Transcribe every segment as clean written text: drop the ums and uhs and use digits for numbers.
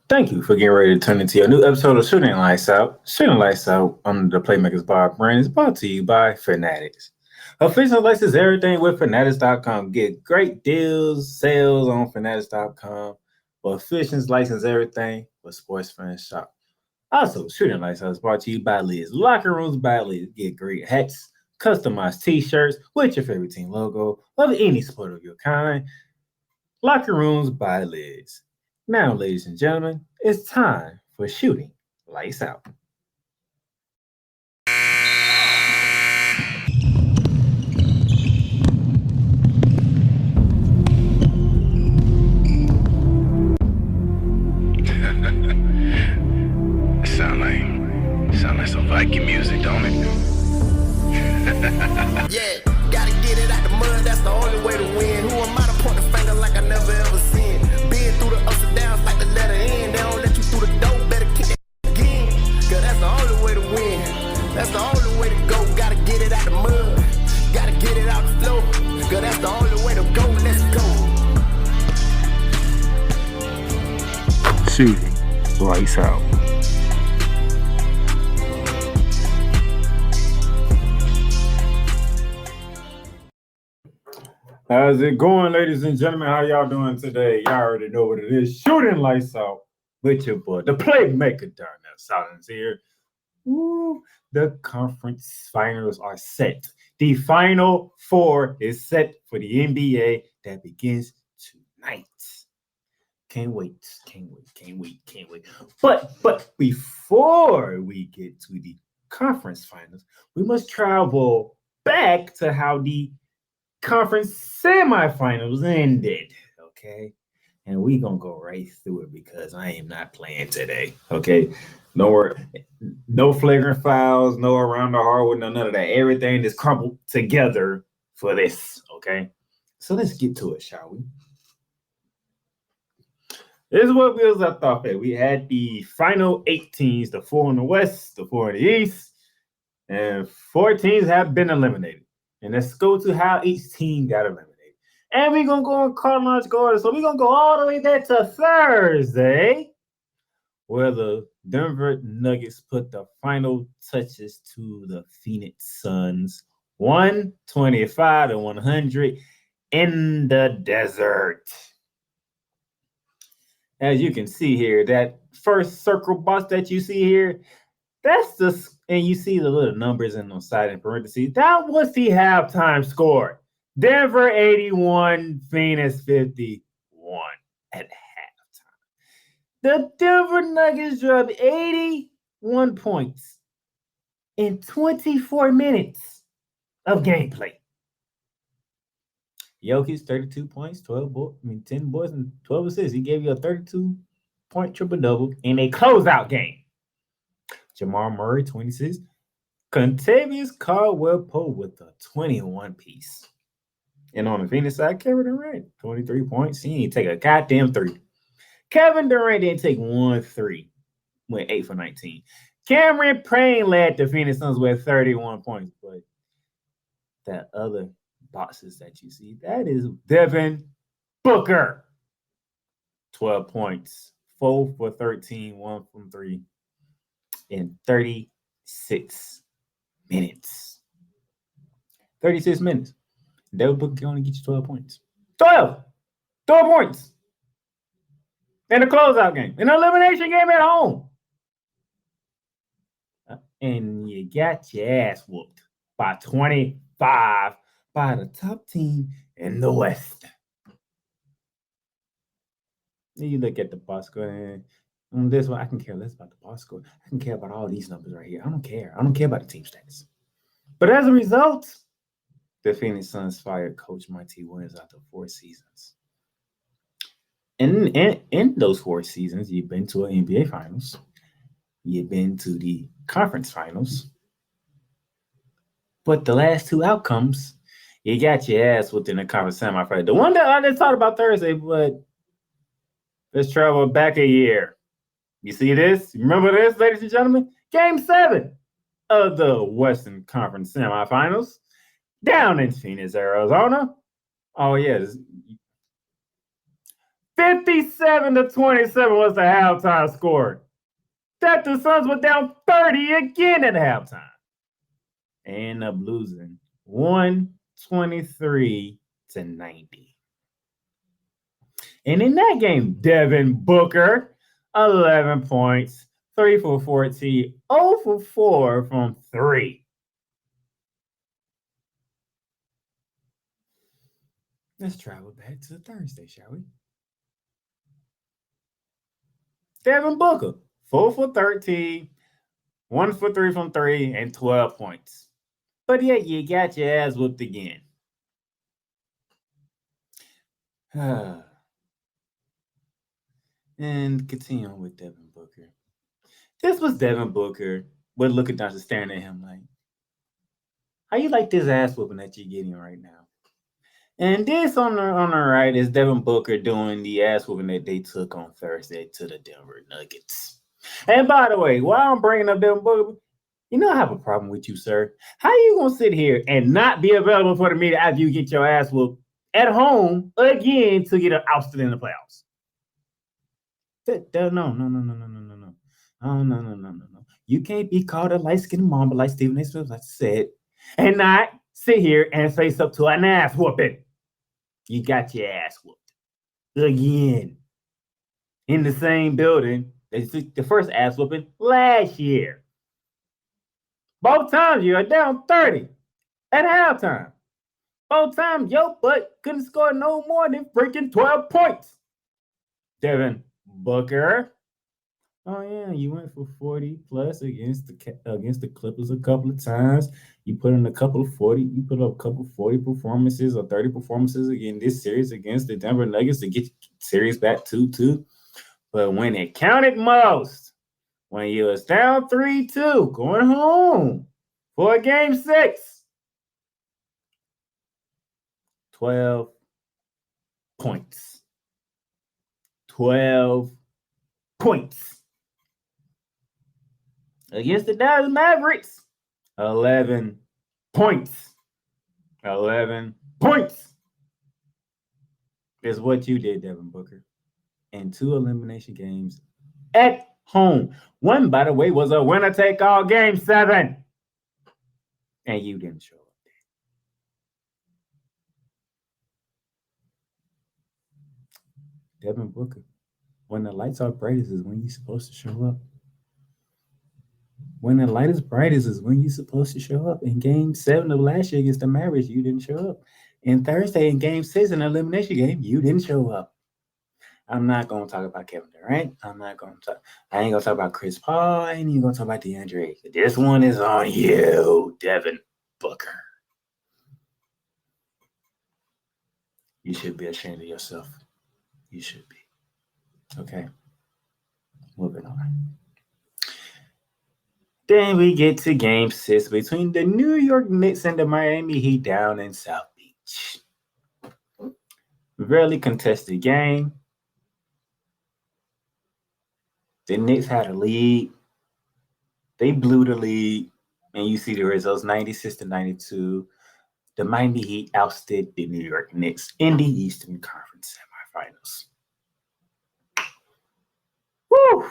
Thank you for getting ready to tune into a new episode of Shooting Lights Out. Shooting Lights Out under the Playmakers Bar brand is brought to you by Fanatics. Official license everything with Fanatics.com. Get great deals, sales on Fanatics.com. For officials license everything with Sports Fans Shop. Also, Shooting Lights Out is brought to you by Liz. Locker Rooms by Liz. Get great hats, customized t-shirts with your favorite team logo of any sport of your kind. Locker Rooms by Liz. Now, ladies and gentlemen, it's time for Shooting Lights Out. Sound like some Viking music, don't it? Yeah, gotta get it out the mud, that's the only way to win. Who am I to point the finger like I never ever seen? Been through the ups and downs like the letter N. They don't let you through the door, better kick that again. Cause that's the only way to win. That's the only way to go. Gotta get it out the mud, gotta get it out the flow. Cause that's the only way to go, let's go. Shooting Lights Out. How's it going, ladies and gentlemen? How y'all doing today? Y'all already know what it is. Shooting Lights Out with your boy, the Playmaker Darnell Silence here. Ooh, the conference finals are set. The Final Four is set for the NBA that begins tonight. Can't wait. But before we get to the conference finals, we must travel back to how the conference semifinals ended, okay? And we gonna go right through it because I am not playing today, okay? No flagrant fouls, no around the hardwood, no none of that. Everything is crumbled together for this, okay? So let's get to it, shall we? This is what we was left off at. We had the final 8 teams, the 4 in the West, the 4 in the East, and 4 teams have been eliminated. And let's go to how each team got eliminated. And we're going to go in chronological order. So we're going to go all the way back to Thursday, where the Denver Nuggets put the final touches to the Phoenix Suns, 125-100 in the desert. As you can see here, that first circle box that you see here, that's the, and you see the little numbers in the side in parentheses. That was the halftime score. Denver 81, Phoenix 51 at halftime. The Denver Nuggets dropped 81 points in 24 minutes of gameplay. Jokic 32 points, 10 boards and 12 assists. He gave you a 32-point triple-double in a closeout game. Jamal Murray, 26. Contavious Caldwell-Pope with a 21-piece. And on the Phoenix side, Kevin Durant, 23 points. He didn't take a goddamn 3. Kevin Durant didn't take 1 3. Went 8 for 19. Cameron Payne led the Phoenix Suns with 31 points. But that other boxes that you see, that is Devin Booker. 12 points. 4 for 13, 1 from 3. In 36 minutes. 36 minutes. Devin Booker can only get you 12 points. 12 points. In a closeout game. In an elimination game at home. And you got your ass whooped by 25 by the top team in the West. Then you look at the box score and on this one, I can care less about the box score. I can care about all these numbers right here. I don't care. I don't care about the team stats. But as a result, the Phoenix Suns fired Coach Monty Williams after 4 seasons. And in those 4 seasons, you've been to an NBA Finals. You've been to the conference finals. But the last 2 outcomes, you got your ass within the conference semifinal. The one that I just talked about Thursday, but let's travel back a year. You see this? Remember this, ladies and gentlemen? Game 7 of the Western Conference semifinals down in Phoenix, Arizona. Oh, yes. 57-27 was the halftime score. That the Suns were down 30 again at halftime. And up losing 123-90. And in that game, Devin Booker, 11 points, 3 for 14, 0 for 4 from 3. Let's travel back to Thursday, shall we? Devin Booker, 4 for 13, 1 for 3 from 3, and 12 points. But yet you got your ass whooped again. And continuing with Devin Booker. This was Devin Booker. We're looking down and staring at him like, how you like this ass whooping that you're getting right now? And this on the right is Devin Booker doing the ass whooping that they took on Thursday to the Denver Nuggets. And by the way, while I'm bringing up Devin Booker, you know I have a problem with you, sir. How you going to sit here and not be available for the media after you get your ass whooped at home again to get ousted in the playoffs? No. You can't be called a light-skinned mamba like Stephen A. Smith, like I said, and not sit here and face up to an ass whooping. You got your ass whooped again in the same building. They took the first ass whooping last year. Both times you are down 30 at halftime. Both times your butt couldn't score no more than freaking 12 points. Devin Booker. Oh yeah, you went for 40 plus against the Clippers a couple of times. You put up a couple of 40 performances or 30 performances again this series against the Denver Nuggets to get the series back 2-2. But when it counted most, when you was down 3-2, going home for game 6, 12 points. 12 points. Against the Dallas Mavericks, 11 points. 11 points is what you did, Devin Booker, in 2 elimination games at home. One, by the way, was a winner-take-all game 7, and you didn't show up. Devin Booker, when the lights are brightest is when you're supposed to show up. When the light is brightest is when you're supposed to show up. In game 7 of last year against the Mavericks, you didn't show up. And Thursday in game 6 in the elimination game, you didn't show up. I'm not going to talk about Kevin Durant. I ain't going to talk about Chris Paul. I ain't even going to talk about DeAndre. This one is on you, Devin Booker. You should be ashamed of yourself. You should be. Okay. Moving on. Then we get to game 6 between the New York Knicks and the Miami Heat down in South Beach. Very contested game. The Knicks had a lead. They blew the lead. And you see the results, 96-92. The Miami Heat ousted the New York Knicks in the Eastern Conference semifinals. Woo!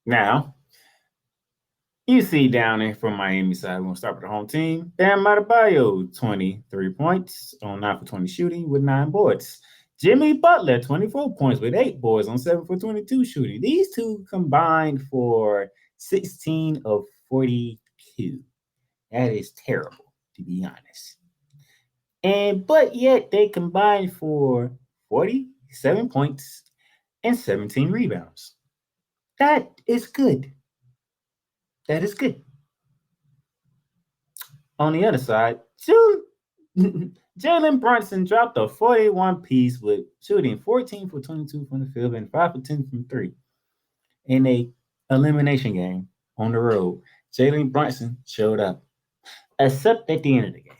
Now, you see down there from Miami side, we're going to start with the home team. Bam Adebayo, 23 points on 9 for 20 shooting with 9 boards. Jimmy Butler, 24 points with 8 boards on 7 for 22 shooting. These two combined for 16 of 42. That is terrible, to be honest. But yet they combined for 47 points and 17 rebounds. That is good. That is good. On the other side, Jalen Brunson dropped a 41 piece with shooting 14 for 22 from the field and 5 for 10 from 3 in a elimination game on the road. Jalen Brunson showed up, except at the end of the game.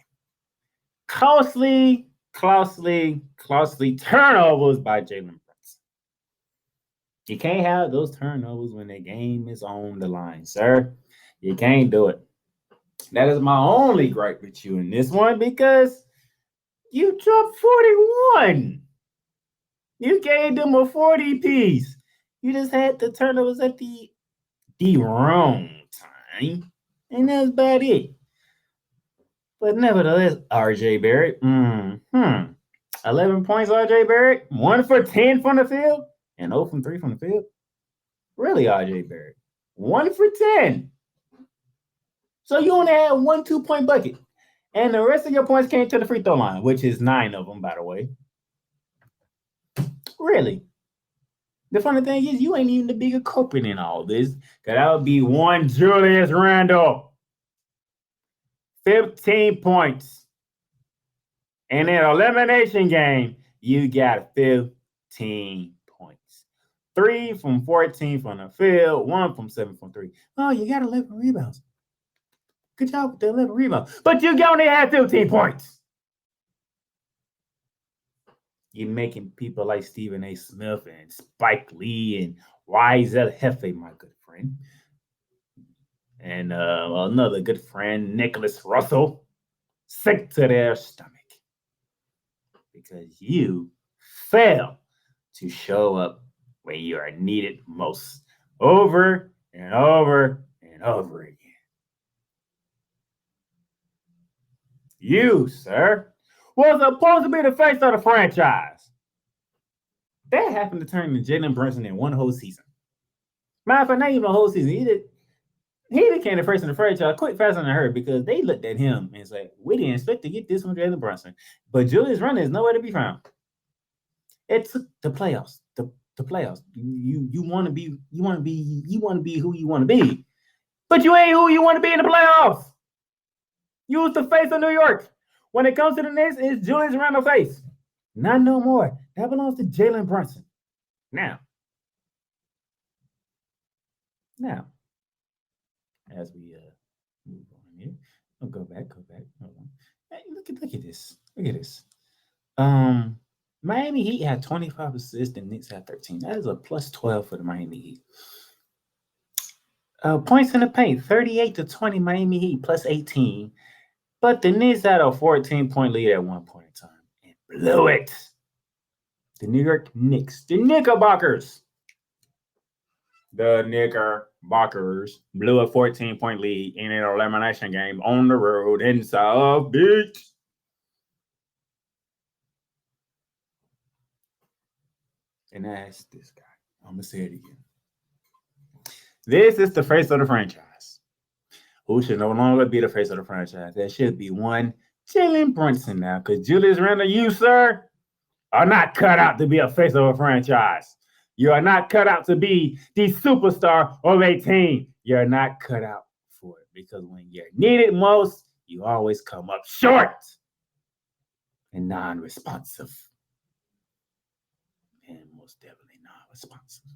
Costly turnovers by Jalen Brunson. You can't have those turnovers when the game is on the line, sir. You can't do it. That is my only gripe with you in this one because you dropped 41. You gave them a 40 piece. You just had the turnovers at the wrong time. And that's about it. But nevertheless, RJ Barrett, 11 points, RJ Barrett, 1 for 10 from the field, and 0 from 3 from the field. Really, RJ Barrett, 1 for 10. So you only had 1 2-point bucket. And the rest of your points came to the free throw line, which is 9 of them, by the way. Really. The funny thing is, you ain't even the bigger culprit in all this, because that would be one Julius Randle. 15 points. In an elimination game, you got 15 points. 3 from 14 from the field, 1 from 7 from 3. Oh, you got 11 rebounds. Good job with the 11 rebounds. But you only had 15 points. You're making people like Stephen A. Smith and Spike Lee and YZ Hefe, my good friend. And another good friend, Nicholas Russell, sick to their stomach. Because you fail to show up when you are needed most. Over and over and over again. You, sir, was supposed to be the face of the franchise. That happened to turn to Jalen Brunson in one whole season. Matter of fact, not even a whole season. He became the face of the franchise quick, faster than I heard, because they looked at him and said, we didn't expect to get this from Jalen Brunson. But Julius Randle is nowhere to be found. It took the playoffs. The playoffs. You want to be who you want to be. But you ain't who you want to be in the playoffs. You was the face of New York. When it comes to the Knicks, it's Julius Randle face. Not no more. That belongs to Jalen Brunson. Now, as we move on here, I'll go back. Hold on. Hey, look at this. Look at this. Miami Heat had 25 assists, and Knicks had 13. That is a plus 12 for the Miami Heat. Points in the paint, 38-20 Miami Heat, plus 18. But the Knicks had a 14-point lead at one point in time and blew it. The New York Knicks, the Knickerbockers. The Knickerbockers blew a 14-point lead in an elimination game on the road in South Beach. And that's this guy. I'm going to say it again. This is the face of the franchise. Who should no longer be the face of the franchise? There should be one Jalen Brunson now, because Julius Randle, you, sir, are not cut out to be a face of a franchise. You are not cut out to be the superstar of a team. You're not cut out for it, because when you're needed most, you always come up short and non-responsive. And most definitely non-responsive.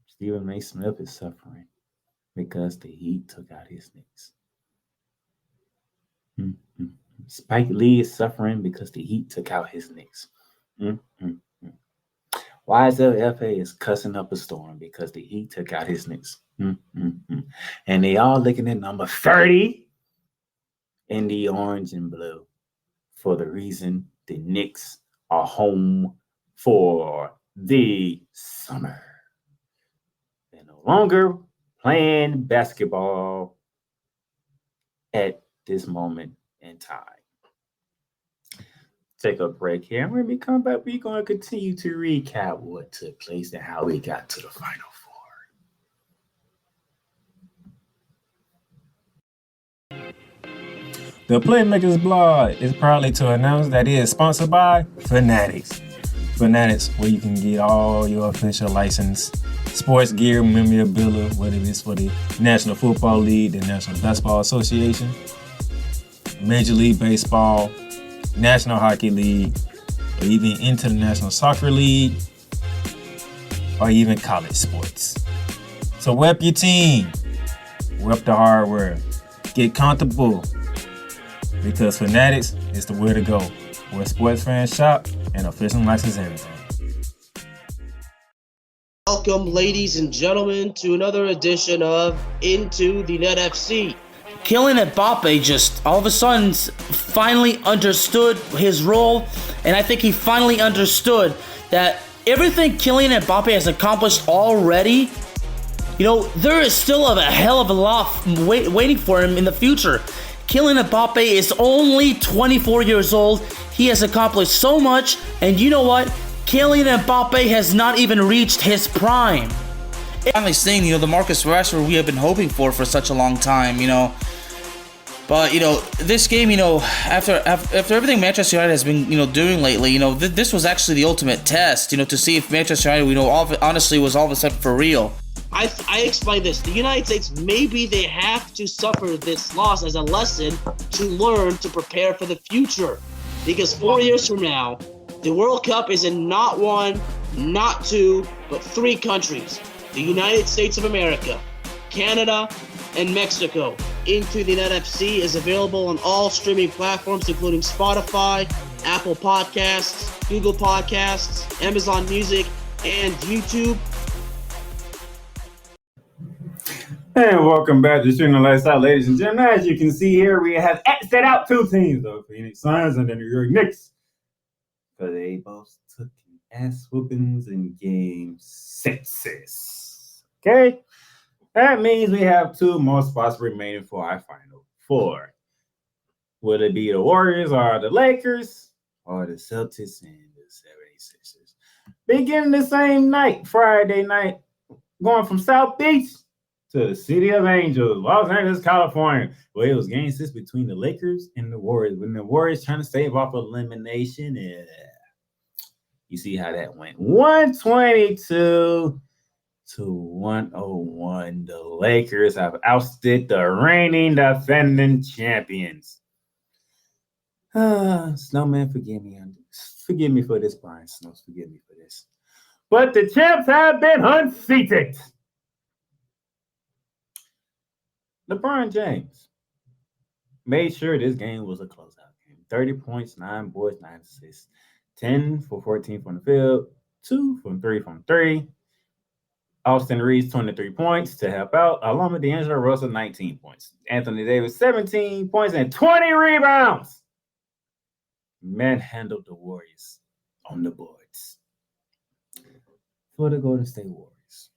Stephen A. Smith is suffering because the Heat took out his Knicks. Spike Lee is suffering because the Heat took out his Knicks. YSLFA is cussing up a storm because the Heat took out his Knicks. And they all looking at number 30 in the orange and blue for the reason the Knicks are home for the summer. They're no longer playing basketball at this moment in time. Take a break here. And when we come back, we're going to continue to recap what took place and how we got to the Final Four. The Playmaker's blog is proudly to announce that it is sponsored by Fanatics. Fanatics, where you can get all your official licensed sports gear, memorabilia, whether it's for the National Football League, the National Basketball Association, Major League Baseball, National Hockey League, or even International Soccer League, or even college sports. So rep your team, rep the hardware, get comfortable, because Fanatics is the way to go, where sports fans shop and official license everything. Welcome, ladies and gentlemen, to another edition of Into the Net FC. Kylian Mbappe just all of a sudden finally understood his role, and I think he finally understood that everything Kylian Mbappe has accomplished already, there is still a hell of a lot waiting for him in the future. Kylian Mbappe is only 24 years old. He has accomplished so much, and you know what? Kylian Mbappe has not even reached his prime. Finally seeing, the Marcus Rashford we have been hoping for such a long time, But, this game, after everything Manchester United has been, doing lately, this was actually the ultimate test, to see if Manchester United, honestly was all of a sudden for real. I explained this. The United States, maybe they have to suffer this loss as a lesson to learn to prepare for the future. Because 4 years from now, the World Cup is in not one, not two, but 3 countries. The United States of America, Canada, and Mexico. Into the Net FC is available on all streaming platforms, including Spotify, Apple Podcasts, Google Podcasts, Amazon Music, and YouTube. And welcome back to Streaming Lifestyle, ladies and gentlemen. As you can see here, we have set out 2 teams, the Phoenix Suns and the New York Knicks. Because they both took ass whoopings in game 6. Okay? That means we have 2 more spots remaining for our Final 4. Will it be the Warriors or the Lakers or the Celtics and the 76ers? Beginning the same night, Friday night, going from South Beach to the City of Angels, Los Angeles, California. Well, it was game 6 between the Lakers and the Warriors. When the Warriors trying to save off elimination, you see how that went. 122 to 101. The Lakers have ousted the reigning defending champions. Snowman, forgive me. Forgive me for this, Brian Snows. Forgive me for this. But the champs have been unseated. LeBron James made sure this game was a closeout game. 30 points, 9 boards, 9 assists. 10 for 14 from the field, 2 from 3 from 3. Austin Reeves, 23 points to help out, along with D'Angelo Russell, 19 points. Anthony Davis, 17 points and 20 rebounds. Manhandled the Warriors on the boards for the Golden State Warriors.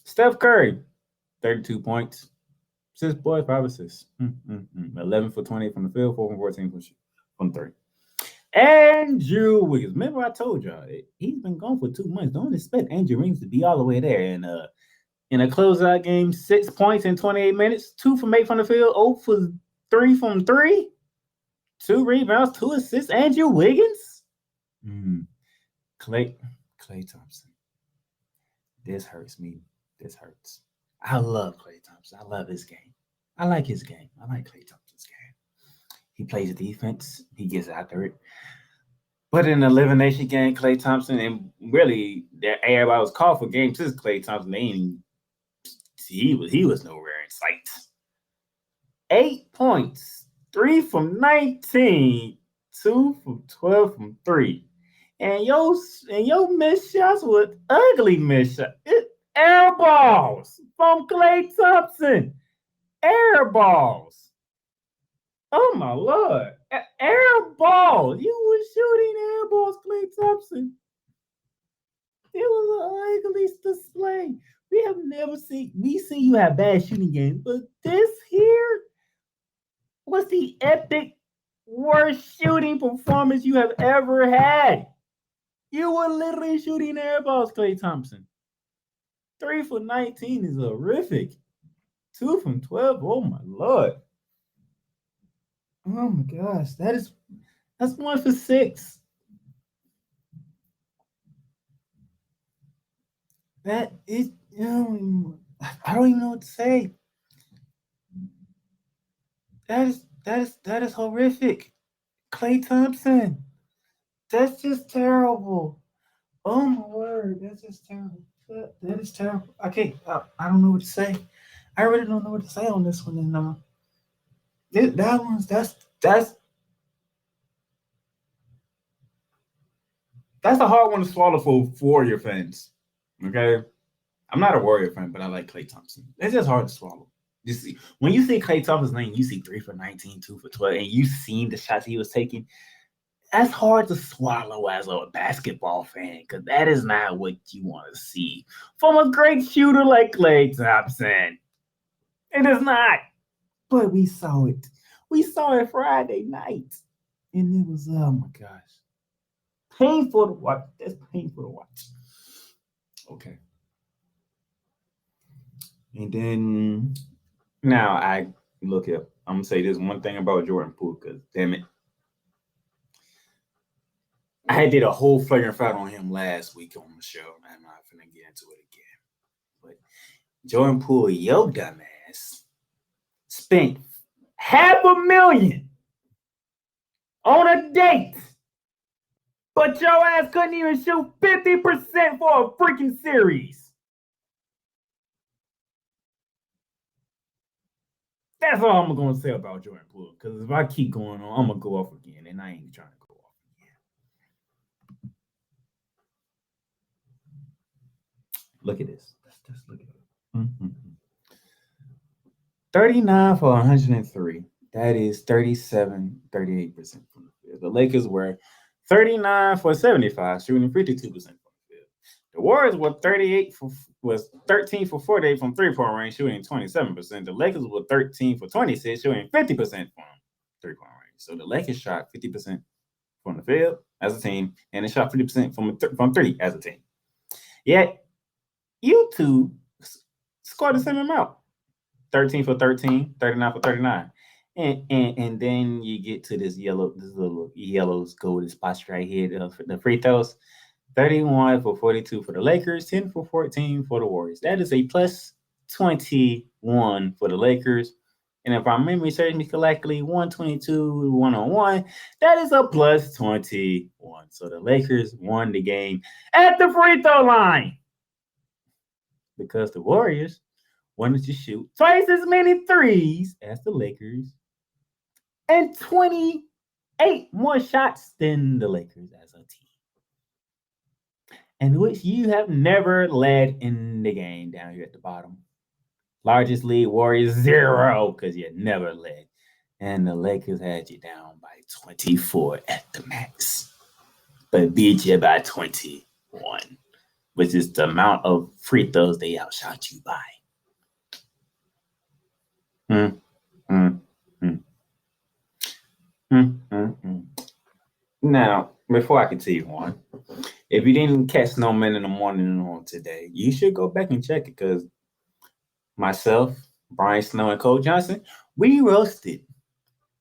Steph Curry, 32 points, 6 boards, 5 assists. 11 for 20 from the field, 4 from 14 from 3. Andrew Wiggins. Remember I told y'all, he's been gone for 2 months. Don't expect Andrew Wiggins to be all the way there. And in a closeout game, 6 points in 28 minutes, 2 from 8 from the field, 0 for 3 from 3, 2 rebounds, 2 assists. Andrew Wiggins? Klay Thompson. This hurts me. This hurts. I love Klay Thompson. I love his game. I like his game. I like Klay Thompson's game. He plays defense. He gets after it. But in the elimination game, Klay Thompson, and really, everybody was called for game 6. Klay Thompson, he was nowhere in sight. 8 points, 3 from 19, 2 from 12 from 3. And your missed shots were ugly missed shots. Air balls from Klay Thompson. Air balls. Oh, my Lord. Air balls. You were shooting air balls, Klay Thompson. It was an ugly display. We see you have bad shooting games, but this here was the epic worst shooting performance you have ever had. You were literally shooting air balls, Klay Thompson. 3 for 19 is horrific. 2 from 12. Oh, my Lord. Oh my gosh, that's 1 for 6. That is, I don't even know what to say. That is horrific. Klay Thompson. That's just terrible. Oh my word, that's just terrible. That is terrible. I don't know what to say. I really don't know what to say on this one. And that's a hard one to swallow for Warrior fans. Okay, I'm not a Warrior fan, but I like Klay Thompson. It's just hard to swallow. You see, when you see Klay Thompson's name, you see 3 for 19, 2 for 12, and you seen the shots he was taking. That's hard to swallow as a basketball fan because that is not what you want to see from a great shooter like Klay Thompson. It is not. But we saw it. We saw it Friday night. And it was, oh my gosh. Painful to watch. That's painful to watch. Okay. And then now I look at, I'm going to say this one thing about Jordan Poole because, damn it. I did a whole flagrant foul on him last week on the show. I'm not going to get into it again. But Jordan Poole, yo dumbass, spent $500,000 on a date. But your ass couldn't even shoot 50% for a freaking series. That's all I'm going to say about Jordan Poole. Because if I keep going on, I'm going to go off again. And I ain't trying to go off again. Look at this. Let's look at it. Mm-hmm. 39 for 103. That is 38% from the field. The Lakers were 39 for 75, shooting 52% from the field. The Warriors were 13 for 48 from three-point range, shooting 27%. The Lakers were 13 for 26, shooting 50% from three-point range. So the Lakers shot 50% from the field as a team, and they shot 50% from three as a team. Yet, you two scored the same amount. 13 for 13, 39 for 39. And then you get to this little yellows golden spots right here, the free throws. 31 for 42 for the Lakers, 10 for 14 for the Warriors. That is a plus 21 for the Lakers. And if our memory serves me correctly, 122 1-on-1, that is a plus 21. So the Lakers won the game at the free throw line. Because the Warriors wanted to shoot twice as many threes as the Lakers and 28 more shots than the Lakers as a team. And which you have never led in the game down here at the bottom. Largest lead, Warriors 0, because you never led. And the Lakers had you down by 24 at the max. But beat you by 21, which is the amount of free throws they outshot you by. Now, before I continue on, if you didn't catch No Man in the Morning on today, you should go back and check it because myself, Brian Snow, and Cole Johnson, we roasted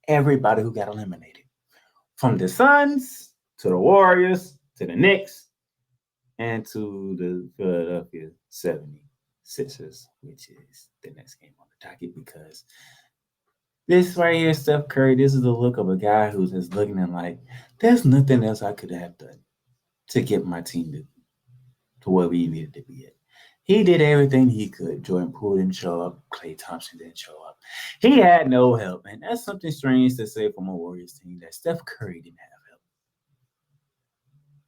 everybody who got eliminated. From the Suns to the Warriors to the Knicks and to the Philadelphia 76ers, which is the next game on the docket because this right here, Steph Curry, this is the look of a guy who's just looking at like, there's nothing else I could have done to get my team to where we needed to be at. He did everything he could. Jordan Poole didn't show up. Klay Thompson didn't show up. He had no help. And that's something strange to say from a Warriors team that Steph Curry didn't have help.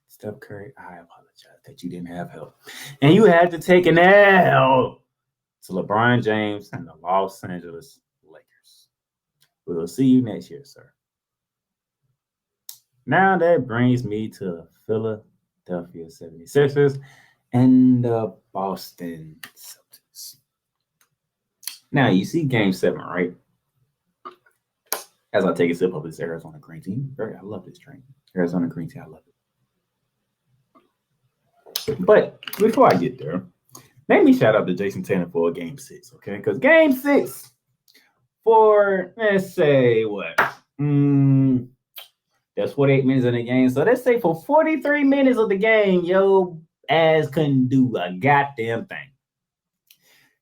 Steph Curry, I apologize that you didn't have help. And you had to take an L to LeBron James and the Los Angeles Lakers. We'll see you next year, sir. Now that brings me to the Philadelphia 76ers and the Boston Celtics. Now, you see Game 7, right? As I take a sip of this Arizona green tea. I love this drink. Arizona green tea, I love it. But before I get there, let me shout out to Jason Tatum for Game 6, okay? Because Game 6 for, let's say, what? That's 48 minutes of the game. So let's say for 43 minutes of the game, yo ass couldn't do a goddamn thing.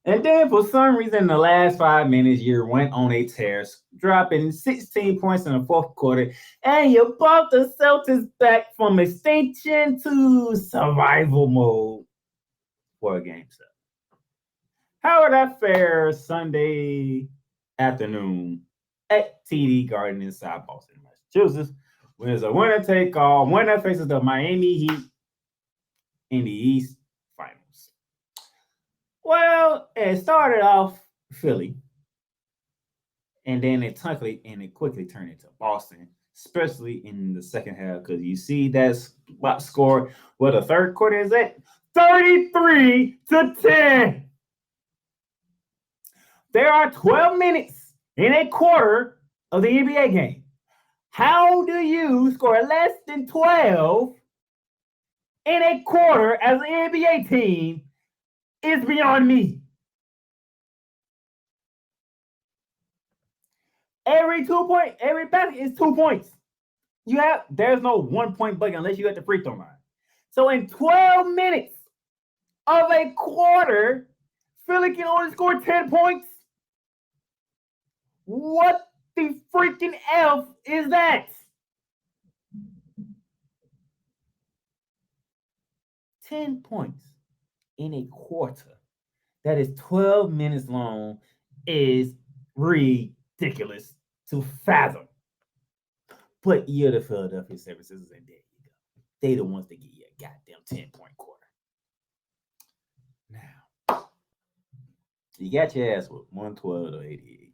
And then for some reason, the last 5 minutes, you went on a tear, dropping 16 points in the fourth quarter, and you brought the Celtics back from extinction to survival mode for a Game 7. How would that fare Sunday afternoon at TD Garden inside Boston, Massachusetts? When it's a winner-take-all, winner faces the Miami Heat in the East Finals. Well, it started off Philly And then it quickly turned into Boston, especially in the second half, because you see that spot score. Well, the third quarter is at 33-10. There are 12 minutes in a quarter of the NBA game. How do you score less than 12 in a quarter as an NBA team is beyond me. Every basket is 2 points. There's no 1 point bucket unless you at the free throw line. So in 12 minutes of a quarter, Philly can only score 10 points. What the freaking F is that? 10 points in a quarter that is 12 minutes long is ridiculous to fathom. But you're the Philadelphia 76ers, and there you go. They the ones that get you a goddamn 10-point quarter. Now, you got your ass with 112 to 88.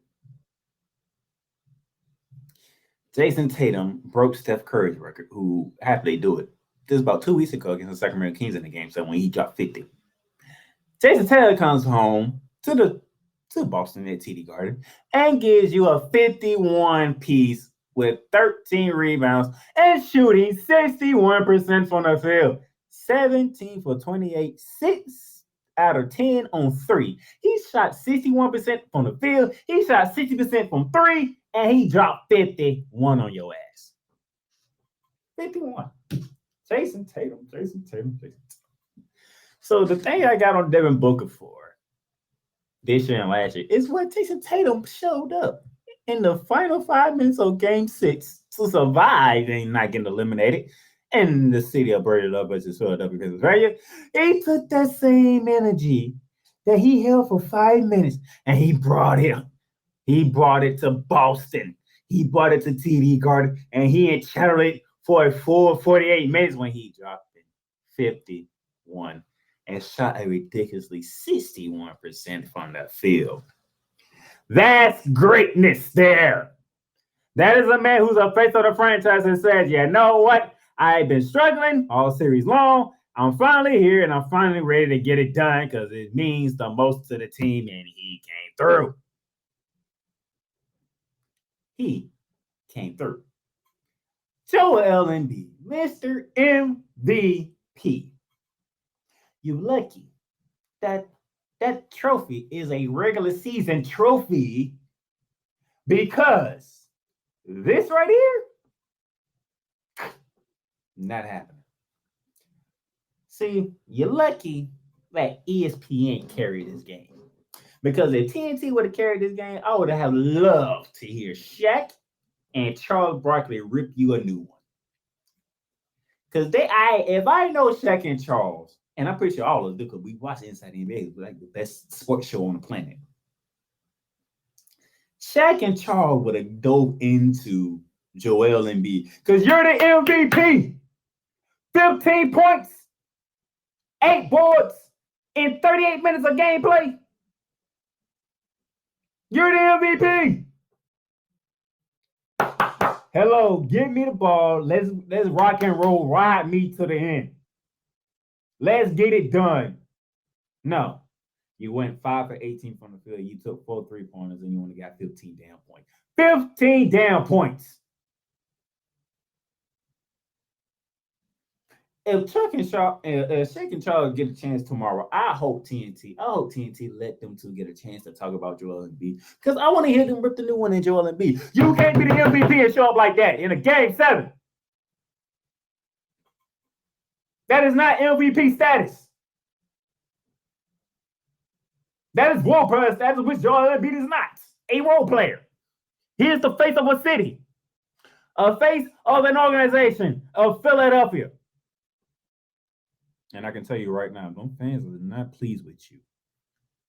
Jason Tatum broke Steph Curry's record, who happily do it. This was about 2 weeks ago against the Sacramento Kings in the game 7 when he dropped 50. Jason Tatum comes home to Boston at TD Garden and gives you a 51-piece with 13 rebounds and shooting 61% from the field. 17 for 28, 6 out of 10 on 3. He shot 61% from the field. He shot 60% from 3, and he dropped 51 on your ass. 51. Jason Tatum. So the thing I got on Devin Booker for this year and last year is what Jason Tatum showed up in the final 5 minutes of Game 6 to survive and not getting eliminated in the city of Birdie Love versus Philadelphia, Pennsylvania. He took that same energy that he held for 5 minutes and he brought it to Boston. He brought it to TD Garden and he enchanted it for a full 48 minutes when he dropped it 51 and shot a ridiculously 61% from the field. That's greatness there. That is a man who's a face of the franchise and says, you know what? I've been struggling all series long. I'm finally here and I'm finally ready to get it done because it means the most to the team, and he came through. He came through. Joel Embiid, Mr. MVP. You lucky that trophy is a regular season trophy, because this right here, not happening. See, you're lucky that ESPN carried this game. Because if TNT would have carried this game, I would have loved to hear Shaq and Charles Barkley rip you a new one. Because if I know Shaq and Charles, and I'm pretty sure all of us do because we watch Inside the NBA, it's like the best sports show on the planet. Shaq and Charles would have dove into Joel Embiid. Because you're the MVP. 15 points, 8 boards in 38 minutes of gameplay. You're the MVP. Hello, give me the ball. Let's rock and roll, ride me to the end. Let's get it done. No, you went 5 for 18 from the field. You took 4 3-pointers and you only got 15 damn points. 15 damn points. If Shaq and Charles get a chance tomorrow, I hope TNT let them two get a chance to talk about Joel Embiid. Because I want to hear them rip the new one in Joel Embiid. You can't be the MVP and show up like that in a Game 7. That is not MVP status. That is role player status, which Joel Embiid is not a role player. He is the face of a city, a face of an organization of Philadelphia. And I can tell you right now, those fans are not pleased with you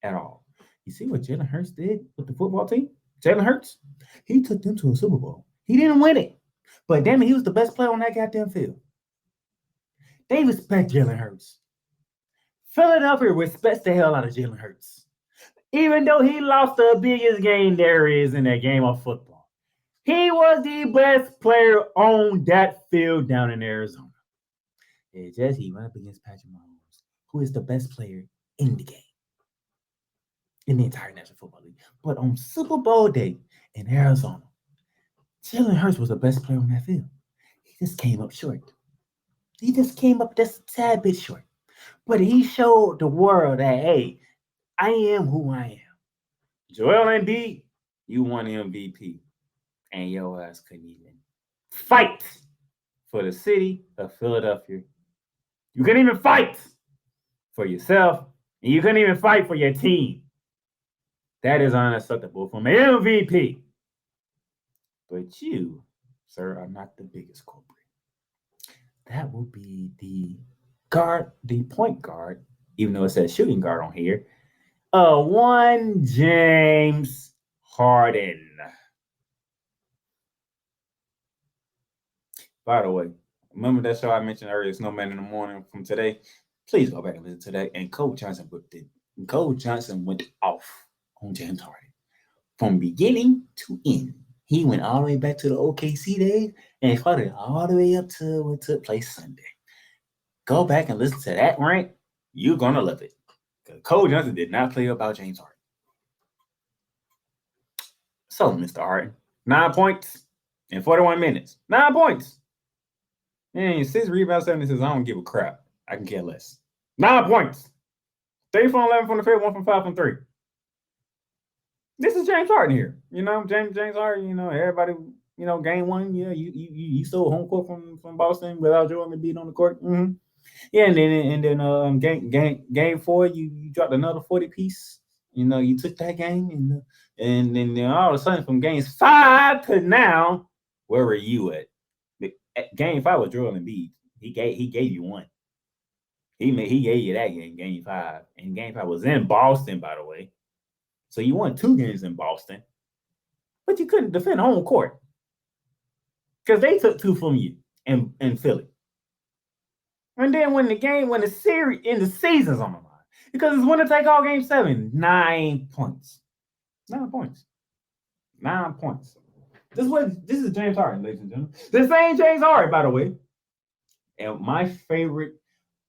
at all. You see what Jalen Hurts did with the football team? Jalen Hurts, he took them to a Super Bowl. He didn't win it. But damn it, he was the best player on that goddamn field. They respect Jalen Hurts. Philadelphia respects the hell out of Jalen Hurts. Even though he lost the biggest game there is in that game of football, he was the best player on that field down in Arizona. It's just he went up against Patrick Mahomes, who is the best player in the game, in the entire National Football League. But on Super Bowl day in Arizona, Jalen Hurts was the best player on that field. He just came up short. He just came up just a tad bit short. But he showed the world that, hey, I am who I am. Joel Embiid, you won MVP. And your ass couldn't even fight for the city of Philadelphia. You couldn't even fight for yourself. And you couldn't even fight for your team. That is unacceptable from an MVP. But you, sir, are not the biggest culprit. That will be the point guard, even though it says shooting guard on here. One James Harden. By the way, remember that show I mentioned earlier, Snowman in the Morning from today? Please go back and listen to that. And Coach Johnson booked it. And Coach Johnson went off on James Harden from beginning to end. He went all the way back to the OKC days and fought it all the way up to what took place Sunday. Go back and listen to that rant. You're going to love it. Because Coach Johnson did not play about James Harden. So, Mr. Harden, 9 points in 41 minutes. 9 points. And 6 rebounds, 7 assists. I don't give a crap. I can care less. 9 points. 3 from 11 from the field, 1 from 5 from 3. This is James Harden here. You know, James Harden, you know, everybody, you know, game 1, yeah, you stole home court from Boston without Joel Embiid on the court. Mm-hmm. Yeah, and then game 4, you dropped another 40 piece. You know, you took that game, and then all of a sudden from games 5 to now, where were you at? Game 5 was Joel Embiid. He gave you one. He gave you that game 5, and game 5 was in Boston, by the way. So you won 2 games in Boston, but you couldn't defend home court because they took 2 from you in Philly. And then when the season's on the line, because it's winner take all game 7, 9 points. 9 points. 9 points. This is James Harden, ladies and gentlemen. The same James Harden, by the way. And my favorite,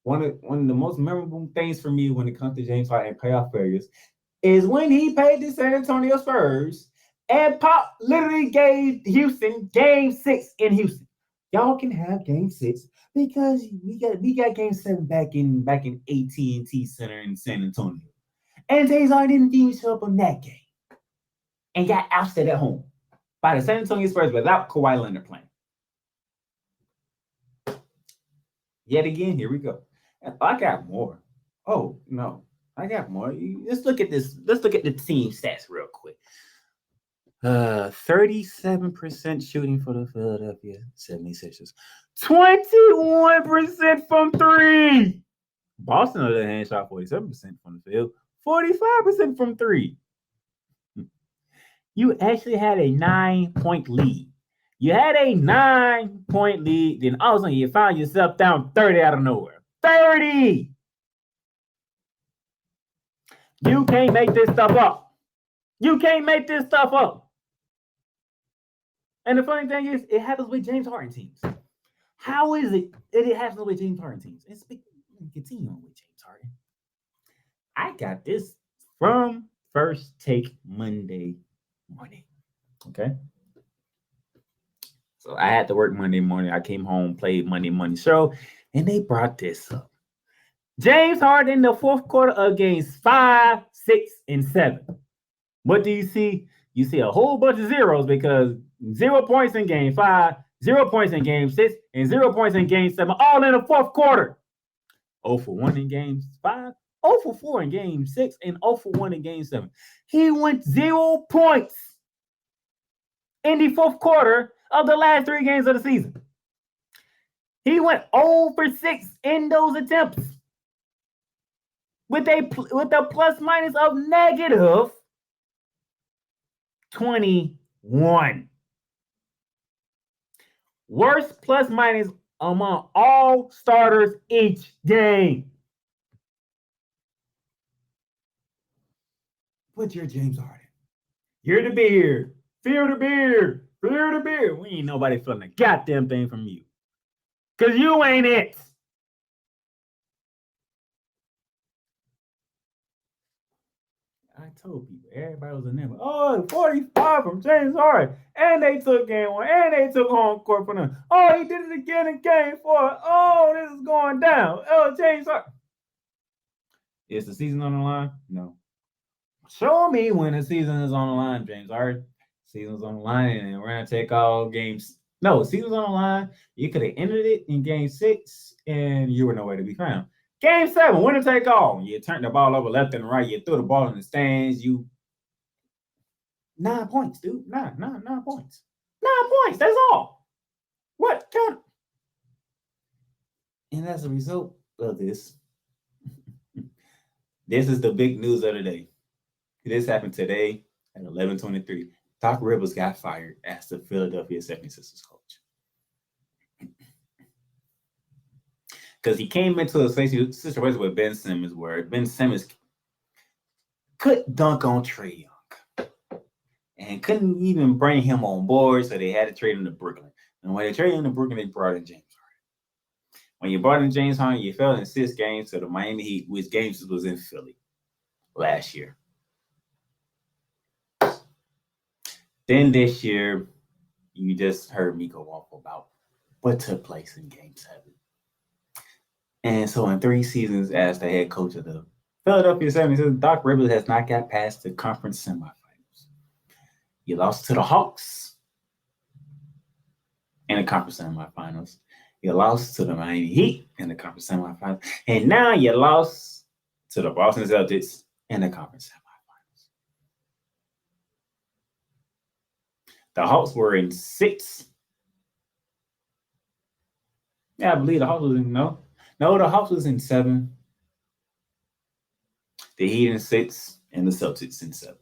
one of the most memorable things for me when it comes to James Harden and playoff failures is when he played the San Antonio Spurs and Pop literally gave Houston game 6 in Houston. Y'all can have game 6 because we got game 7 back in AT&T Center in San Antonio. And James Harden didn't even show up on that game and got ousted at home by the San Antonio Spurs without Kawhi Leonard playing. Yet again, here we go. I got more. Oh, no. I got more. Let's look at this. Let's look at the team stats real quick. 37% shooting for the Philadelphia 76ers. 21% from 3. Boston, on the other hand, shot 47% from the field. 45% from 3. You actually had a 9-point lead. You had a 9-point lead, then all of a sudden you found yourself down 30 out of nowhere. 30! You can't make this stuff up. You can't make this stuff up. And the funny thing is, it happens with James Harden teams. How is it that it happens with James Harden teams? Let's continue on with James Harden. I got this from First Take Monday morning. Okay? So I had to work Monday morning. I came home, played Monday morning show, and they brought this up. James Harden in the fourth quarter of games 5, 6, and 7. What do you see? You see a whole bunch of zeros because 0 points in game 5, 0 points in game 6, and 0 points in game 7, all in the fourth quarter. 0 for 1 in game 5, 0 for 4 in game 6, and 0 for 1 in game 7. He went 0 points in the fourth quarter of the last 3 games of the season. He went 0 for 6 in those attempts with a plus minus of negative 21. Worst plus minus among all starters each game. But you're James Harden. You're the beard. Feel the beard. Feel the beard. We ain't nobody feeling a goddamn thing from you. Because you ain't it. I told people, everybody was a number. Oh, 45 from James Harden. And they took game one. And they took home court for them. Oh, he did it again in game four. Oh, this is going down. Oh, James Harden. Is the season on the line? No. Show me when the season is on the line, James Harden. Season's on the line, and we're going to take all games. No, season's on the line. You could have ended it in game 6, and you were nowhere to be found. Game 7, winner take all. You turned the ball over left and right. You threw the ball in the stands. 9 points, dude. 9 points. 9 points. That's all. What? Count. And as a result of this, this is the big news of the day. This happened today at 11:23. Doc Rivers got fired as the Philadelphia 76ers coach. Because he came into a situation with Ben Simmons where Ben Simmons could dunk on Trae Young and couldn't even bring him on board, so they had to trade him to Brooklyn. And when they traded him to Brooklyn, they brought in James Harden. When you brought in James Harden, you fell in 6 games to the Miami Heat, which games was in Philly last year. Then this year, you just heard me go off about what took place in Game 7. And so in 3 seasons as the head coach of the Philadelphia 76ers, Doc Rivers has not got past the conference semifinals. You lost to the Hawks in the conference semifinals. You lost to the Miami Heat in the conference semifinals. And now you lost to the Boston Celtics in the conference semifinals. The Hawks were in 6. Yeah, I believe the Hawks was in, no, the Hawks was in 7. The Heat in 6 and the Celtics in 7.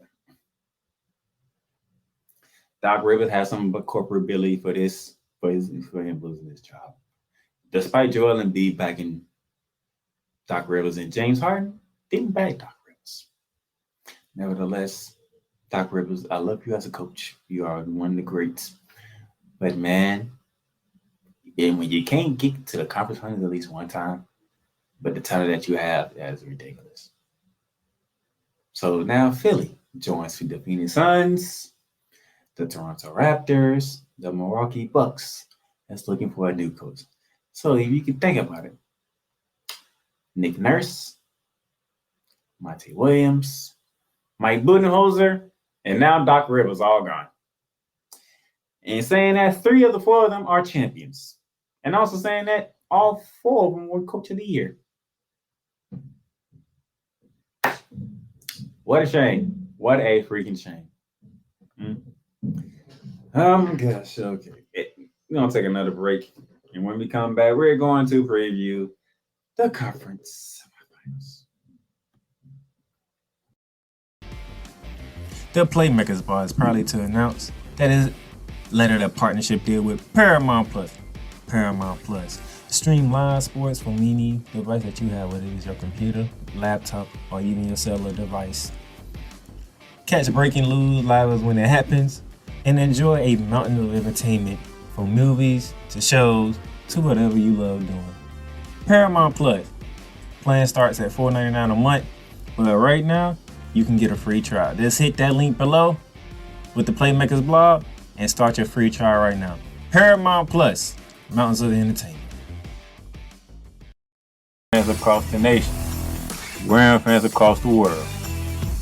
Doc Rivers has some corporate billing for this, for him losing his job. Despite Joel Embiid backing Doc Rivers and James Harden didn't back Doc Rivers. Nevertheless, Doc Rivers, I love you as a coach. You are one of the greats. But man, and when you can't get to the conference finals at least one time, but the talent that you have, that is ridiculous. So now Philly joins the Phoenix Suns, the Toronto Raptors, the Milwaukee Bucks. That's looking for a new coach. So if you can think about it, Nick Nurse, Monty Williams, Mike Budenholzer, and now Doc Rivers all gone. And saying that 3 of the 4 of them are champions. And also saying that all 4 of them were coach of the year. What a shame. What a freaking shame. Oh my gosh. Okay. We're going to take another break. And when we come back, we're going to preview the conference semifinals. The Playmakers Bar is proudly to announce that it landed a partnership deal with Paramount Plus. Paramount Plus. Stream live sports from any device that you have, whether it is your computer, laptop, or even your cellular device. Catch breaking news live when it happens, and enjoy a mountain of entertainment from movies to shows to whatever you love doing. Paramount Plus. Plan starts at $4.99 a month, but right now you can get a free trial. Just hit that link below with the Playmakers blog and start your free trial right now. Paramount Plus, mountains of entertainment. Fans across the nation, Ram fans across the world,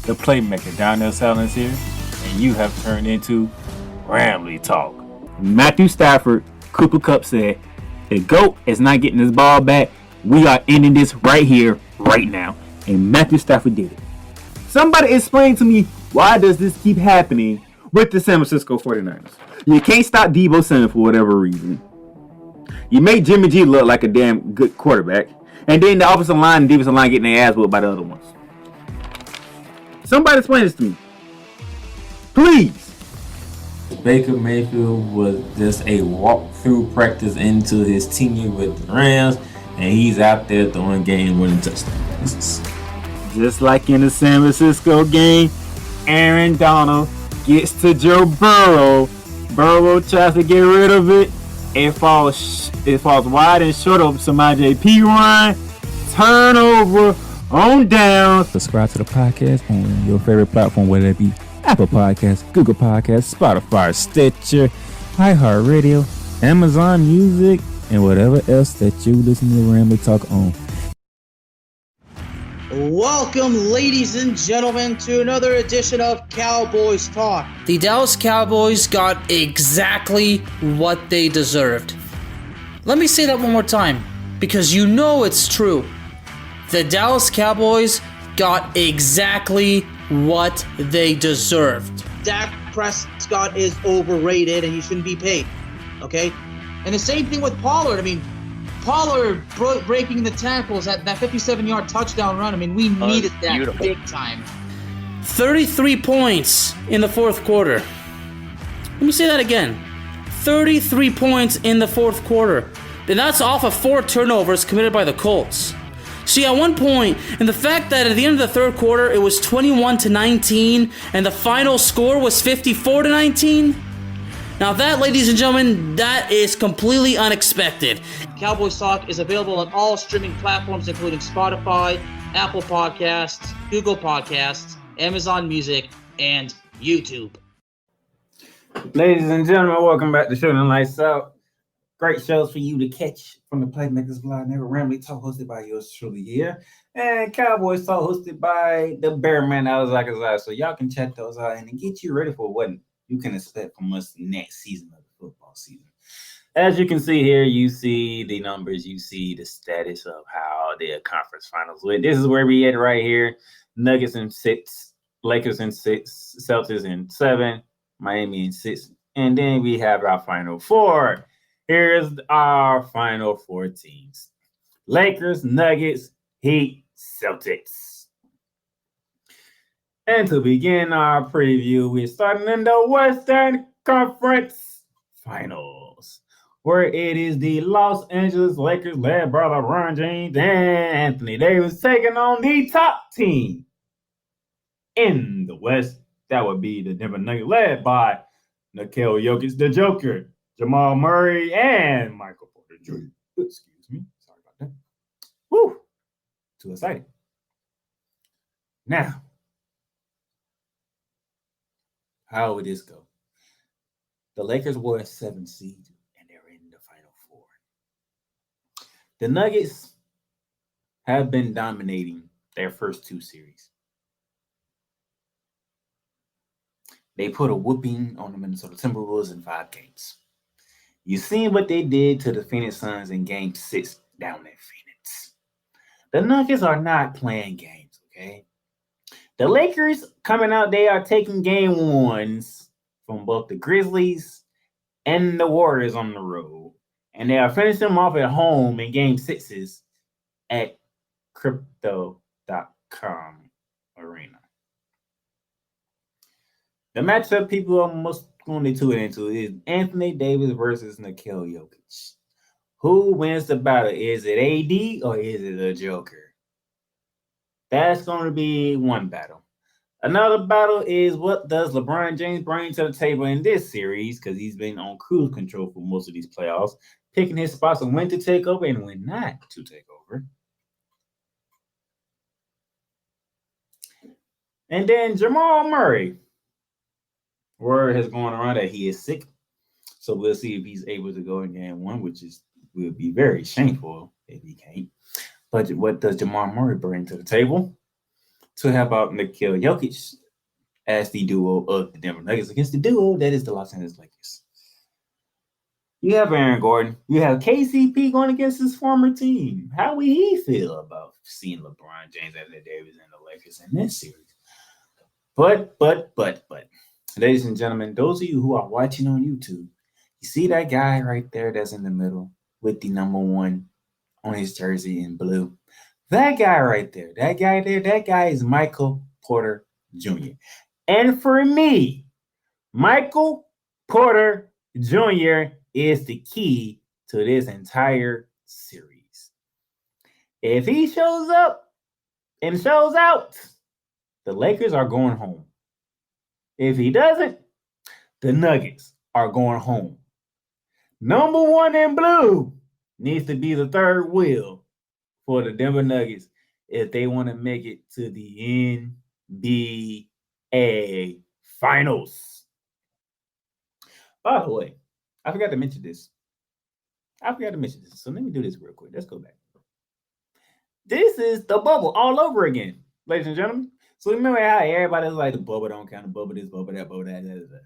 the Playmaker down there selling here, and you have turned into Ramley Talk. Matthew Stafford, Cooper Kupp said, the GOAT is not getting his ball back. We are ending this right here, right now. And Matthew Stafford did it. Somebody explain to me, why does this keep happening with the San Francisco 49ers? You can't stop Deebo Samuel for whatever reason. You make Jimmy G look like a damn good quarterback. And then the offensive line and defensive line getting their ass whooped by the other ones. Somebody explain this to me. Please. Baker Mayfield was just a walk-through practice into his tenure with the Rams, and he's out there throwing game-winning touchdowns. Just like in the San Francisco game, Aaron Donald gets to Joe Burrow. Burrow tries to get rid of it. It falls wide and short of Samaje Perine. Turnover on down. Subscribe to the podcast on your favorite platform, whether it be Apple Podcasts, Google Podcasts, Spotify, Stitcher, iHeartRadio, Amazon Music, and whatever else that you listen to Ramble Talk on. Welcome, ladies and gentlemen, to another edition of Cowboys Talk. The Dallas Cowboys got exactly what they deserved. Let me say that one more time, because you know it's true. The Dallas Cowboys got exactly what they deserved. Dak Prescott is overrated and he shouldn't be paid, okay? And the same thing with Pollard. I mean, Pollard breaking the tackles at that 57-yard touchdown run. I mean, we needed that big time. 33 points in the fourth quarter. Let me say that again. 33 points in the fourth quarter. And that's off of 4 turnovers committed by the Colts. See, at one point, and the fact that at the end of the third quarter, it was 21-19, and the final score was 54-19. Now that, ladies and gentlemen, that is completely unexpected. Cowboys Talk is available on all streaming platforms, including Spotify, Apple Podcasts, Google Podcasts, Amazon Music, and YouTube. Ladies and gentlemen, welcome back to Shooting Lights Out. Great shows for you to catch from the Playmakers Blog Network. Ramble Talk hosted by yours truly here. And Cowboys Talk hosted by the Bearman Alzakazai. So y'all can check those out and get you ready for what you can expect from us next season of the football season. As you can see here, you see the numbers, you see the status of how the conference finals went. This is where we at right here. Nuggets in 6, Lakers in 6, Celtics in 7, Miami in 6. And then we have our final 4. Here's our final 4 teams. Lakers, Nuggets, Heat, Celtics. And to begin our preview, we're starting in the Western Conference Finals, where it is the Los Angeles Lakers led by LeBron James and Anthony Davis taking on the top team in the West. That would be the Denver Nuggets led by Nikola Jokic, the Joker, Jamal Murray, and Michael Porter Jr. Excuse me. Sorry about that. Woo! Too excited. Now, how would this go? The Lakers were a 7 seed, and they're in the Final 4. The Nuggets have been dominating their first 2 series. They put a whooping on the Minnesota Timberwolves in 5 games. You seen what they did to the Phoenix Suns in Game 6 down in Phoenix. The Nuggets are not playing games, okay? The Lakers coming out, they are taking Game 1s from both the Grizzlies and the Warriors on the road. And they are finishing them off at home in Game 6s at Crypto.com Arena. The matchup people are most going to tune into is Anthony Davis versus Nikola Jokic. Who wins the battle? Is it AD or is it a Joker? That's going to be one battle. Another battle is what does LeBron James bring to the table in this series, because he's been on cruise control for most of these playoffs, picking his spots on when to take over and when not to take over. And then Jamal Murray. Word has gone around that he is sick. So we'll see if he's able to go in Game 1, which will be very shameful if he can't. But what does Jamal Murray bring to the table to help out Nikola Jokic as the duo of the Denver Nuggets against the duo that is the Los Angeles Lakers? You have Aaron Gordon. You have KCP going against his former team. How would he feel about seeing LeBron James, Anthony Davis, and the Lakers in this series? But, ladies and gentlemen, those of you who are watching on YouTube, you see that guy right there that's in the middle with the number 1 on his jersey in blue? That guy right there, that guy is Michael Porter Jr. And for me, Michael Porter Jr. is the key to this entire series. If he shows up and shows out, the Lakers are going home. If he doesn't, the Nuggets are going home. Number one in blue needs to be the third wheel for the Denver Nuggets if they want to make it to the NBA Finals. By the way, I forgot to mention this. So let me do this real quick. Let's go back. This is the bubble all over again, ladies and gentlemen. So remember how everybody was like, the bubble don't count, the bubble this, bubble that, bubble that.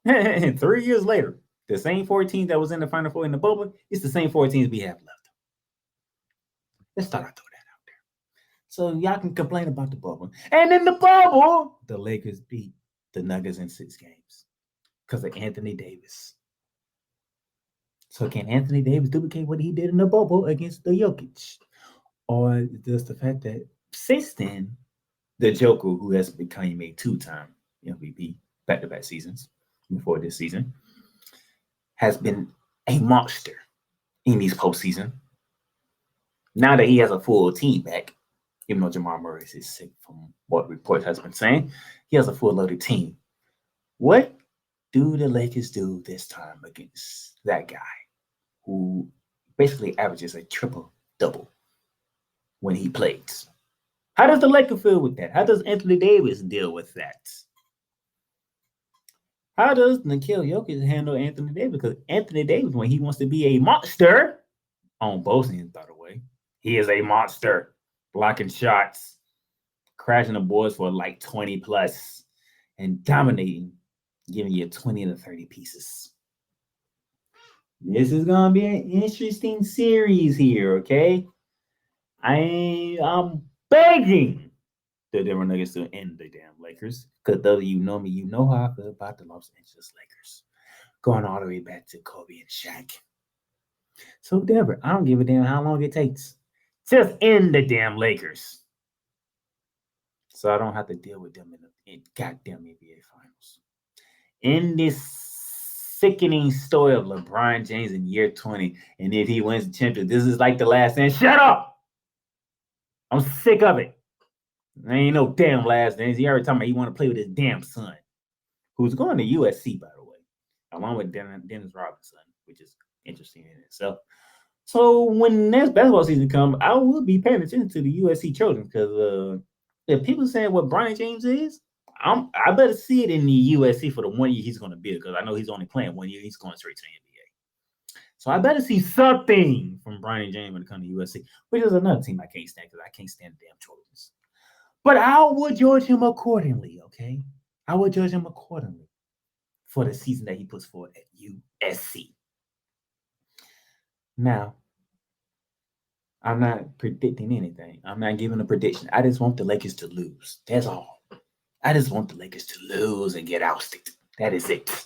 And 3 years later, the same 14 that was in the Final Four in the bubble, it's the same 14s we have left. Let's start out throw that out there. So y'all can complain about the bubble. And in the bubble, the Lakers beat the Nuggets in 6 games because of Anthony Davis. So can Anthony Davis duplicate what he did in the bubble against the Jokic? Or just the fact that since then, the Joker, who has become a 2-time MVP back-to-back seasons before this season, has been a monster in these postseason. Now that he has a full team back, even though Jamal Murray is sick from what reports has been saying, he has a full loaded team. What do the Lakers do this time against that guy who basically averages a triple-double when he plays? How does the Lakers feel with that? How does Anthony Davis deal with that? How does Nikola Jokic handle Anthony Davis? Because Anthony Davis, when he wants to be a monster, on both ends, by the way, he is a monster, blocking shots, crashing the boards for like 20 plus, and dominating, giving you 20 to 30 pieces. This is going to be an interesting series here, okay? I'm begging the Denver Nuggets to end the damn Lakers. Because those of you know me, you know how I feel about the Los Angeles Lakers. Going all the way back to Kobe and Shaq. So, Denver, I don't give a damn how long it takes. Just end the damn Lakers. So I don't have to deal with them in goddamn NBA Finals. In this sickening story of LeBron James in year 20, and if he wins the championship, this is like the last dance. Shut up! I'm sick of it. There ain't no damn last dance. He already talking about he want to play with his damn son, who's going to USC, by the way, along with Dennis Robinson, which is interesting in itself. So when next basketball season comes, I will be paying attention to the USC children because if people saying what Brian James is, I better see it in the USC for the 1 year he's going to be, because I know he's only playing 1 year. He's going straight to the NBA. So I better see something from Brian James when it comes to USC, which is another team I can't stand because I can't stand the damn Trojans. But I would judge him accordingly, okay? I would judge him accordingly for the season that he puts forward at USC. Now, I'm not predicting anything. I'm not giving a prediction. I just want the Lakers to lose. That's all. I just want the Lakers to lose and get ousted. That is it.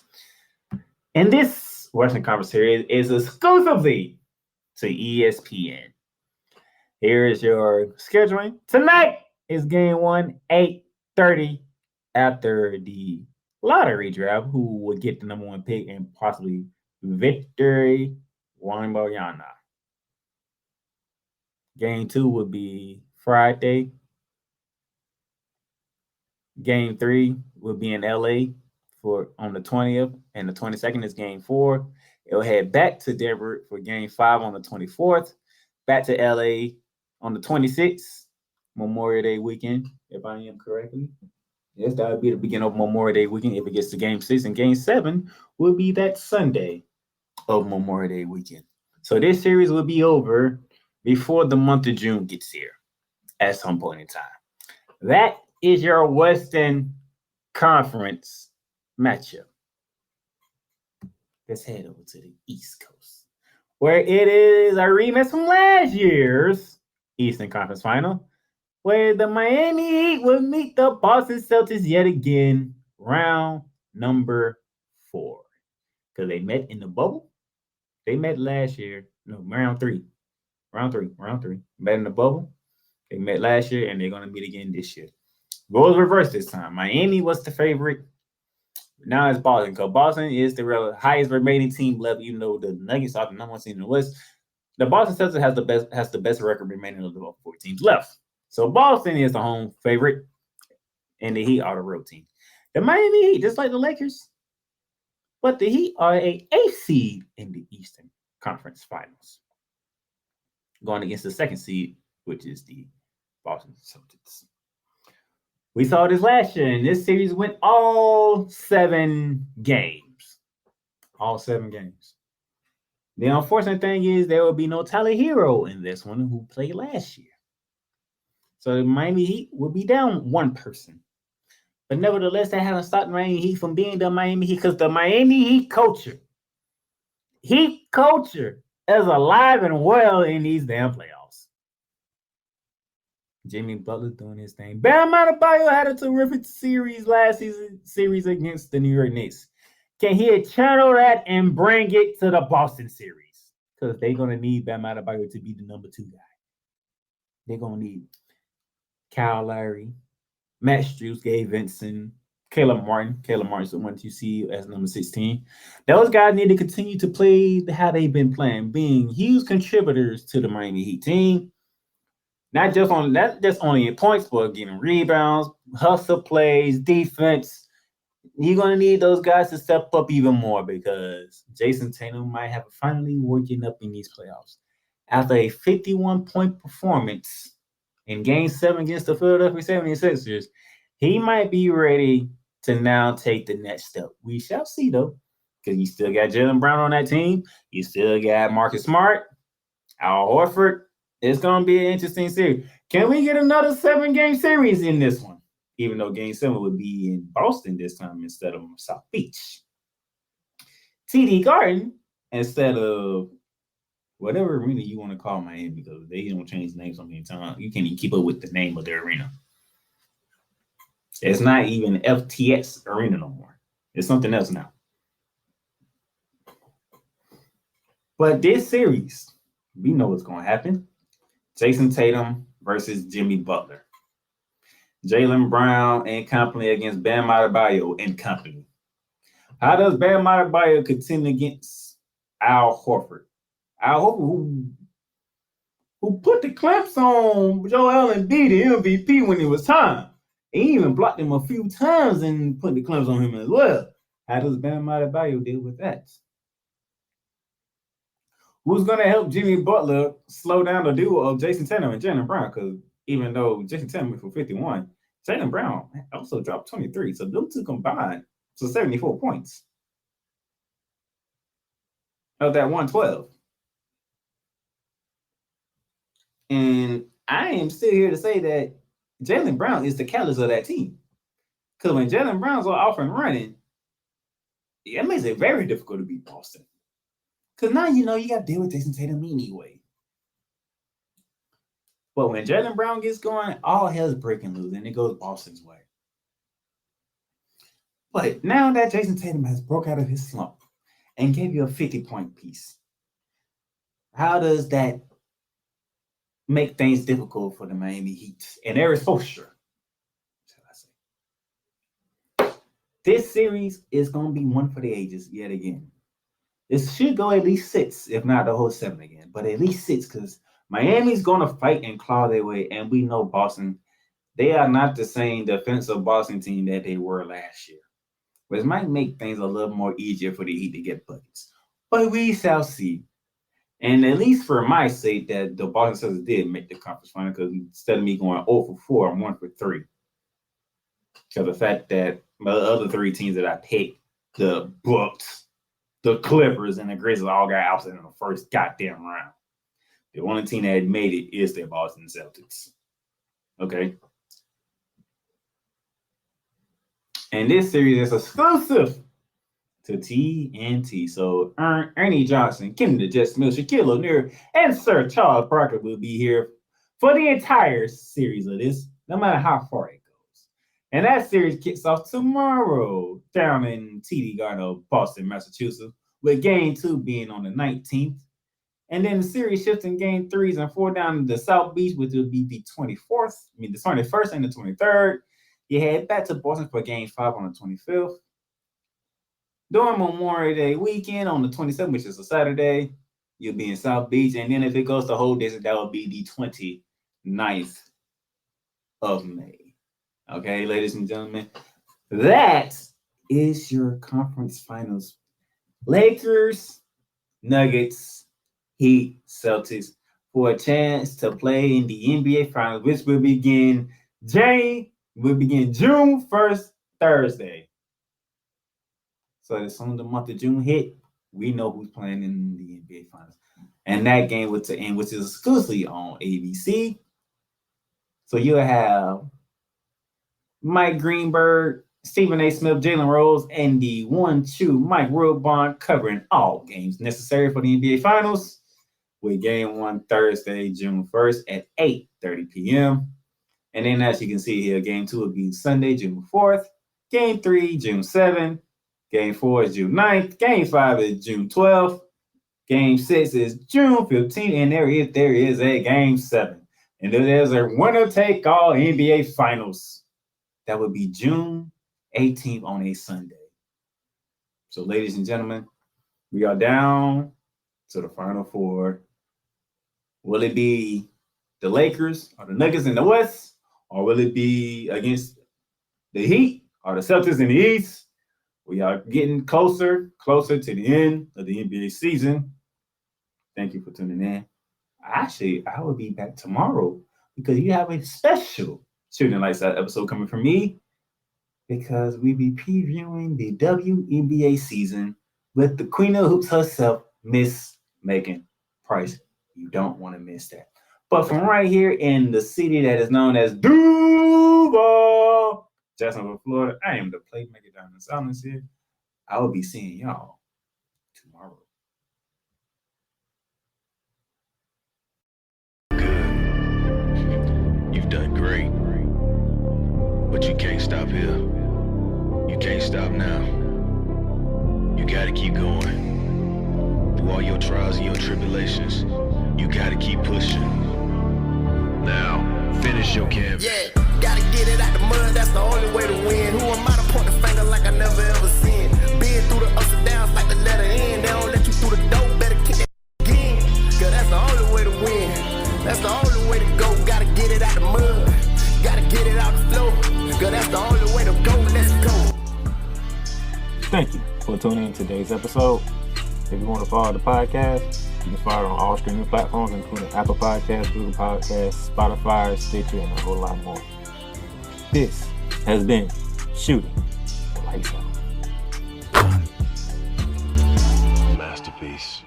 And this Western Conference series is exclusively to ESPN. Here is your scheduling. Tonight is game 1, 8:30 after the lottery draft. Who will get the number 1 pick and possibly Victor Wembanyama. Game 2 would be Friday. Game 3 will be in LA on the 20th, and the 22nd is game 4. It'll head back to Denver for game 5 on the 24th, back to LA on the 26th, Memorial Day weekend, if I am correctly. Yes, that would be the beginning of Memorial Day weekend if it gets to game 6, and game 7 will be that Sunday of Memorial Day weekend. So this series will be over before the month of June gets here at some point in time. That is your Western Conference matchup. Let's head over to the East Coast, where it is a rematch from last year's Eastern Conference Final, where the Miami Heat will meet the Boston Celtics yet again, round number 4. Because they met in the bubble. They met last year. No, round 3. Met in the bubble. They met last year, and they're going to meet again this year. Roles reversed this time. Miami was the favorite. Now it's Boston, because Boston is the highest remaining team left. You know, the Nuggets are the number 1 team in the West. The Boston Celtics has the best record remaining of the 4 teams left. So Boston is the home favorite, and the Heat are the road team. The Miami Heat, just like the Lakers, but the Heat are a 8th seed in the Eastern Conference Finals, going against the 2nd seed, which is the Boston Celtics. We saw this last year, and this series went all 7 games. All 7 games. The unfortunate thing is there will be no Tyler Hero in this one who played last year. So the Miami Heat will be down one person. But nevertheless, they haven't stopped the Miami Heat from being the Miami Heat because the Miami Heat culture is alive and well in these damn playoffs. Jimmy Butler doing his thing. Bam Adebayo had a terrific series last series against the New York Knicks. Can he channel that and bring it to the Boston series? Because they're going to need Bam Adebayo to be the number 2 guy. They're going to need Kyle Lowry, Matt Strus, Gabe Vincent, Caleb Martin. Caleb Martin's the one you see as number 16. Those guys need to continue to play how they've been playing, being huge contributors to the Miami Heat team. Not just only in points, but getting rebounds, hustle plays, defense. You're going to need those guys to step up even more because Jason Tatum might have finally woken up in these playoffs. After a 51-point performance in Game 7 against the Philadelphia 76ers, he might be ready to now take the next step. We shall see, though, because you still got Jaylen Brown on that team. You still got Marcus Smart, Al Horford. It's going to be an interesting series. Can we get another 7-game series in this one? Even though Game 7 would be in Boston this time instead of South Beach. TD Garden instead of whatever arena you want to call Miami, because they don't change names so many times. You can't even keep up with the name of their arena. It's not even FTX Arena no more. It's something else now. But this series, we know what's going to happen. Jason Tatum versus Jimmy Butler. Jaylen Brown and company against Bam Adebayo and company. How does Bam Adebayo contend against Al Horford? Al Horford, who put the clamps on Joel Embiid, the MVP, when it was time. He even blocked him a few times and put the clamps on him as well. How does Bam Adebayo deal with that? Who's going to help Jimmy Butler slow down the duo of Jason Tatum and Jaylen Brown? Because even though Jason Tatum went for 51, Jaylen Brown also dropped 23. So them two combined for 74 points of that 112. And I am still here to say that Jaylen Brown is the catalyst of that team. Because when Jaylen Brown's off and running, it makes it very difficult to beat Boston. Because now you got to deal with Jason Tatum anyway. But when Jaylen Brown gets going, all hell's breaking loose, and it goes Boston's way. But now that Jason Tatum has broke out of his slump and gave you a 50-point piece, how does that make things difficult for the Miami Heat and their exposure? This series is going to be one for the ages yet again. This should go at least 6, if not the whole 7 again, but at least 6 because Miami's going to fight and claw their way, and we know Boston, they are not the same defensive Boston team that they were last year, which might make things a little more easier for the Heat to get buckets. But we shall see. And at least for my sake, that the Boston Celtics did make the conference final, because instead of me going 0 for 4, I'm 1 for 3. Because the fact that the other 3 teams that I picked, the Bucks, the Clippers, and the Grizzlies all got outside in the first goddamn round. The only team that had made it is the Boston Celtics. Okay? And this series is exclusive to TNT. So Ernie Johnson, Kenny the Jet Smith, Shaquille O'Neal, and Sir Charles Barkley will be here for the entire series of this, no matter how far it goes. And that series kicks off tomorrow down in TD Garden, Boston, Massachusetts, with Game 2 being on the 19th. And then the series shifts in Game 3s and 4 down to South Beach, which will be the 21st and the 23rd. You head back to Boston for Game 5 on the 25th. During Memorial Day weekend on the 27th, which is a Saturday, you'll be in South Beach. And then if it goes the whole distance, that will be the 29th of May. Okay, ladies and gentlemen, That is your conference finals. Lakers, Nuggets, Heat, Celtics for a chance to play in the NBA Finals, which will begin June 1st, Thursday. So as soon as the month of June hit, we know who's playing in the NBA Finals. And that game will to end, which is exclusively on ABC. So you'll have Mike Greenberg, Stephen A. Smith, Jalen Rose, and the 1-2 Mike Wilbon covering all games necessary for the NBA Finals, with Game 1 Thursday, June 1st at 8:30 p.m. And then as you can see here, Game 2 will be Sunday, June 4th. Game 3, June 7th. Game 4 is June 9th. Game 5 is June 12th. Game 6 is June 15th. And there is a Game 7. And there's a winner-take-all NBA Finals. That would be June 18th on a Sunday. So, ladies and gentlemen, we are down to the Final Four. Will it be the Lakers or the Nuggets in the West? Or will it be against the Heat or the Celtics in the East? We are getting closer to the end of the NBA season. Thank you for tuning in. Actually, I will be back tomorrow because you have a special Shooting Lights Out episode coming from me, because we be previewing the WNBA season with the Queen of Hoops herself, Miss Megan Price. You don't want to miss that. But from right here in the city that is known as Duval, Jacksonville, Florida, I am the Playmaker Diamond Silence here. I will be seeing y'all tomorrow. Good. You've done great. But you can't stop here. You can't stop now. You gotta keep going. Through all your trials and your tribulations, you gotta keep pushing. Now, finish your canvas. Yeah, gotta get it out the mud, that's the only way to win. Who am I to point the finger like I never ever seen? Been through the ups and downs like the letter N. They don't let you through the door, better kick that again. Cause that's the only way to win. That's the only way to go. Gotta get it out the mud. Gotta get it out the flow. Cause that's the only way to go. Let's go. Thank you for tuning in to today's episode. If you want to follow the podcast, you can follow it on all streaming platforms, including Apple Podcasts, Google Podcasts, Spotify, Stitcher, and a whole lot more. This has been Shooting Lights Out. Masterpiece.